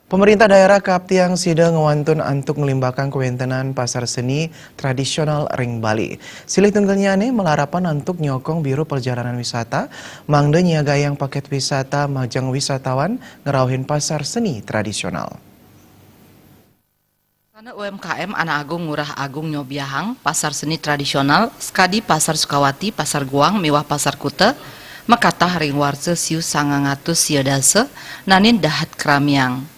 Pemerintah daerah Kaptiang Sida ngewantun antuk ngelimbahkan kewentenan pasar seni tradisional Ring Bali. Silih tunggalnya melarapan antuk nyokong Biro Perjalanan Wisata, mangde nyiagayang paket wisata majang wisatawan ngerauhin pasar seni tradisional. Karena UMKM Anak Agung Ngurah Agung Nyobiahang, pasar seni tradisional, skadi pasar Sukawati, pasar Guang, miwah pasar Kute, Mekatah ring warse siu 900 siodase, nanin dahat keramiang.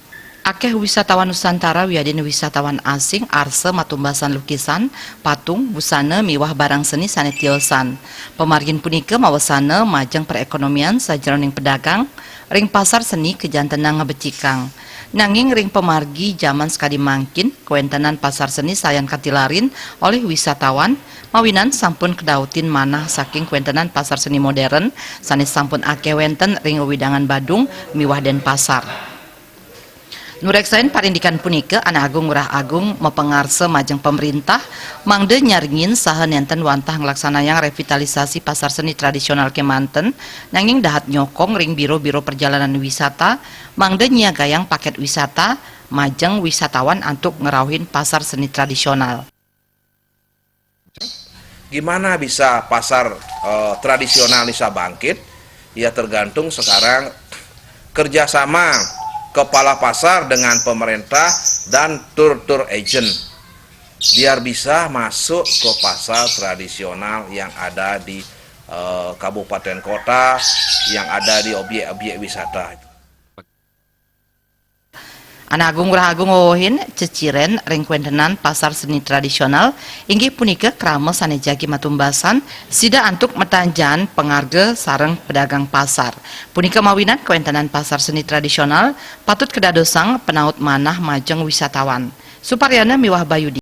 Akeh wisatawan Nusantara wiadin wisatawan asing arse matumbasan lukisan, patung, busana, miwah barang seni sanetiosan. Pemargin punika mawasana majang perekonomian sajroning pedagang, ring pasar seni kejantenang ngebecikang. Nanging ring pemargi zaman sekadi mangkin, kewentenan pasar seni sayan katilarin oleh wisatawan, mawinan sampun kedautin manah saking kewentenan pasar seni modern, sanes sampun akeh wenten ring widangan Badung, miwah den pasar. Nureksain parindikan punika Anak Agung Ngurah Agung mepengarse majeng pemerintah mangde nyaringin saha nenten wantah ngelaksanayang revitalisasi pasar seni tradisional Kemanten nanging dahat nyokong ring biro-biro perjalanan wisata mangde nyiagayang paket wisata majeng wisatawan untuk ngerauhin pasar seni tradisional. Gimana bisa pasar tradisional bisa bangkit? Ya tergantung sekarang kerjasama kepala pasar dengan pemerintah dan tour agent biar bisa masuk ke pasar tradisional yang ada di kabupaten kota, yang ada di objek-objek wisata. Anak Agung Ngurah Agung wohin ceciren ring kuentenan pasar seni tradisional inggih punika krama sanejagi matumbasan sida antuk metanjan pengarge sareng pedagang pasar. Punika mawinan kuentenan pasar seni tradisional patut kedadosang penaut manah majeng wisatawan. Suparyana miwah Bayudi.